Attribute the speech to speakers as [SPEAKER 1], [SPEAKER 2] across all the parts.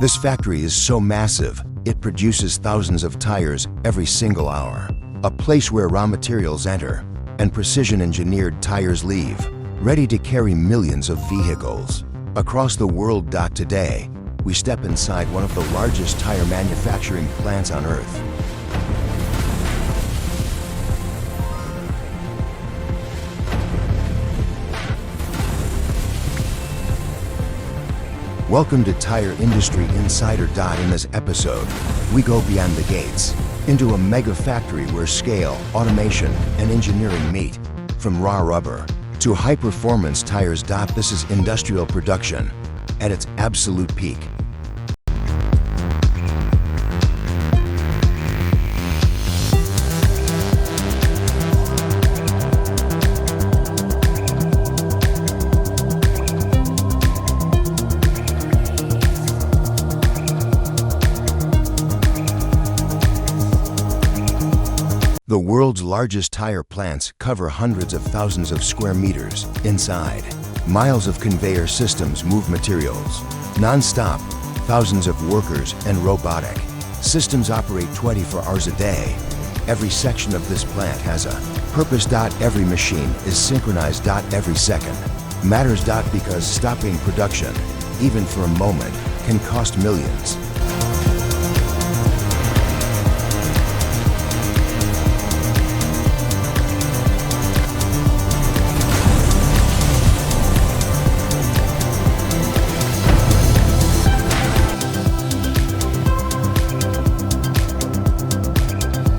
[SPEAKER 1] This factory is so massive, it produces thousands of tires every single hour. A place where raw materials enter and precision-engineered tires leave, ready to carry millions of vehicles across the world. Today, we step inside one of the largest tire manufacturing plants on Earth. Welcome to Tire Industry Insider. In this episode, we go beyond the gates into a mega factory where scale, automation, and engineering meet. From raw rubber to high-performance tires. This is industrial production at its absolute peak. The world's largest tire plants cover hundreds of thousands of square meters. Inside, miles of conveyor systems move materials non-stop. Thousands of workers and robotic systems operate 24 hours a day. Every section of this plant has a purpose. Every machine is synchronized. Every second matters. Because stopping production, even for a moment, can cost millions.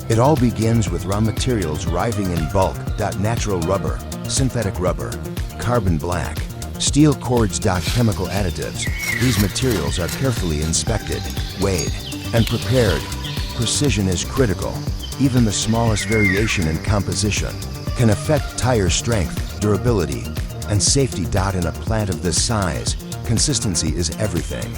[SPEAKER 1] It all begins with raw materials arriving in bulk. Natural rubber, synthetic rubber, carbon black, steel cords. Chemical additives. These materials are carefully inspected, weighed, and prepared. Precision is critical. Even the smallest variation in composition can affect tire strength, durability, and safety. In a plant of this size, consistency is everything.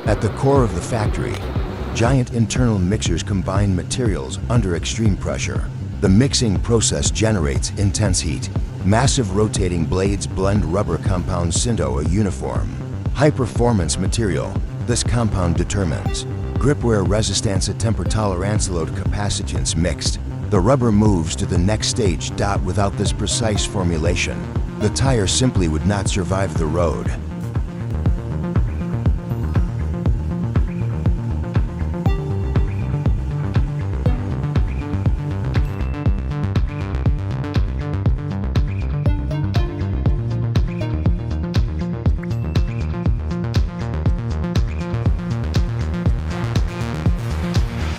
[SPEAKER 1] At the core of the factory, giant internal mixers combine materials under extreme pressure. The mixing process generates intense heat. Massive rotating blades blend rubber compounds into a uniform, high-performance material. This compound determines grip wear resistance, temper tolerance, load capacitance. Mixed, the rubber moves to the next stage. Without this precise formulation, the tire simply would not survive the road.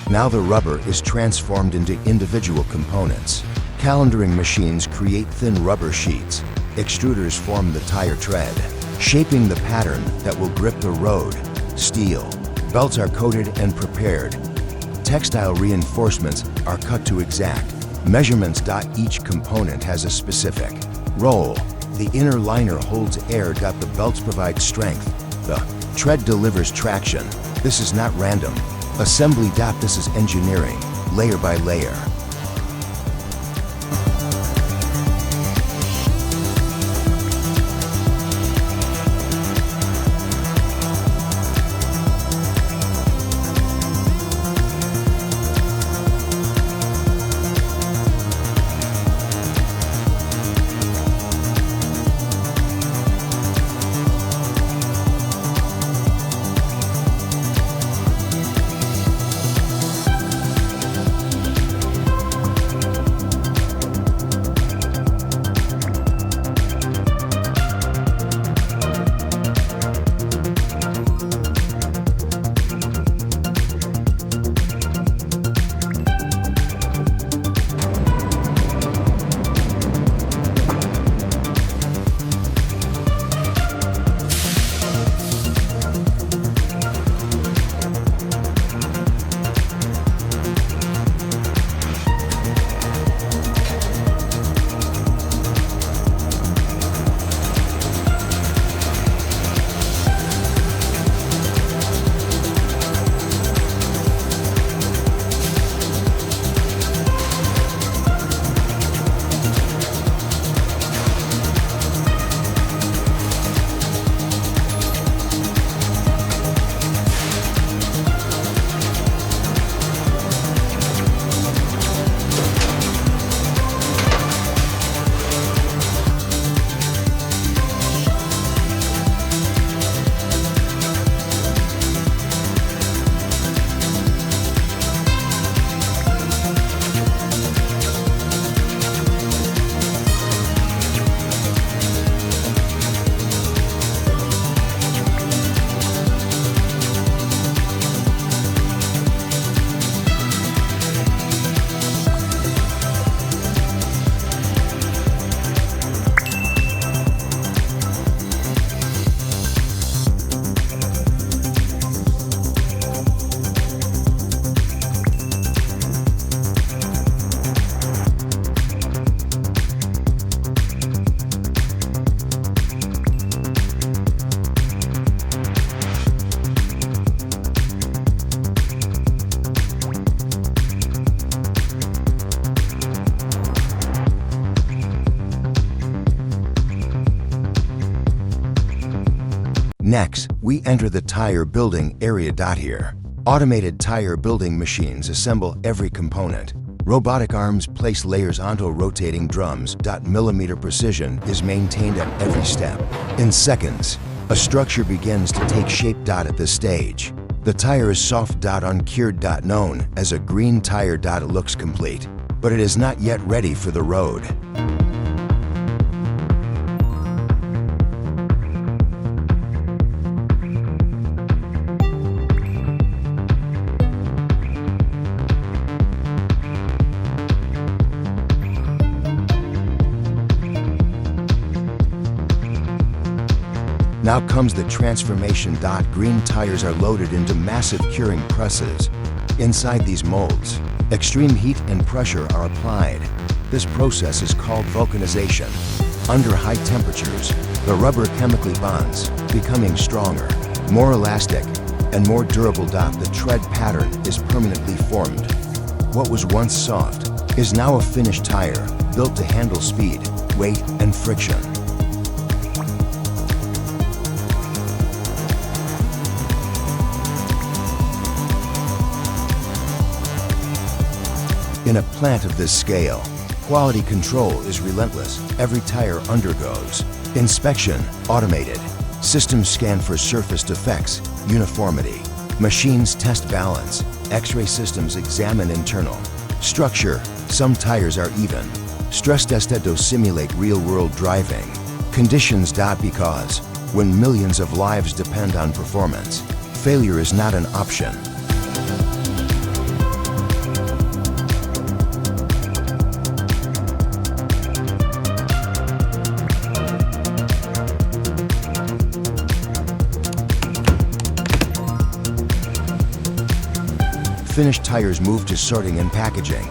[SPEAKER 1] Now the rubber is transformed into individual components. Calendaring machines create thin rubber sheets. Extruders form the tire tread, shaping the pattern that will grip the road. Steel belts are coated and prepared. textile reinforcements are cut to exact measurements. Each component has a specific role. The inner liner holds air. The belts provide strength. The tread delivers traction. This is not random assembly. This is engineering, layer by layer. Next, we enter the tire building area. Here, automated tire building machines assemble every component. Robotic arms place layers onto rotating drums. Millimeter precision is maintained at every step. In seconds, a structure begins to take shape. At this stage, the tire is soft. Uncured. Known as a green tire. It looks complete, but it is not yet ready for the road. Now comes the transformation. Green tires are loaded into massive curing presses. Inside these molds, extreme heat and pressure are applied. This process is called vulcanization. Under high temperatures, the rubber chemically bonds, becoming stronger, more elastic, and more durable. The tread pattern is permanently formed. What was once soft is now a finished tire, built to handle speed, weight, and friction. In a plant of this scale, quality control is relentless. Every tire undergoes inspection, automated. Systems scan for surface defects, uniformity. Machines test balance. X-ray systems examine internal structure. Some tires are even. Stress tested to simulate real-world driving conditions. Because when millions of lives depend on performance, failure is not an option. finished tires move to sorting and packaging.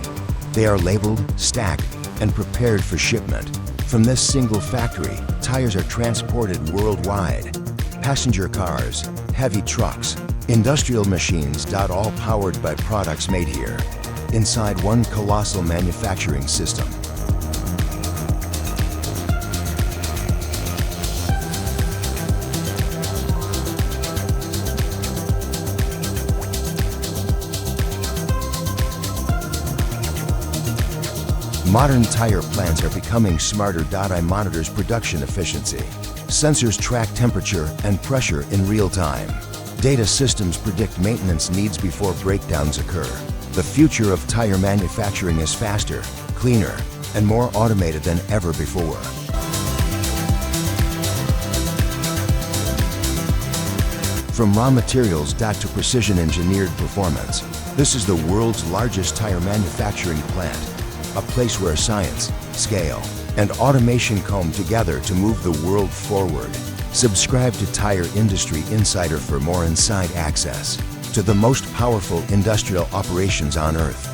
[SPEAKER 1] They are labeled, stacked, and prepared for shipment. From this single factory, tires are transported worldwide. Passenger cars, heavy trucks, industrial machines, all powered by products made here, inside one colossal manufacturing system. Modern tire plants are becoming smarter. I monitors production efficiency. Sensors track temperature and pressure in real time. Data systems predict maintenance needs before breakdowns occur. The future of tire manufacturing is faster, cleaner, and more automated than ever before. From raw materials to precision engineered performance, this is the world's largest tire manufacturing plant. A place where science, scale, and automation come together to move the world forward. Subscribe to Tire Industry Insider for more inside access to the most powerful industrial operations on Earth.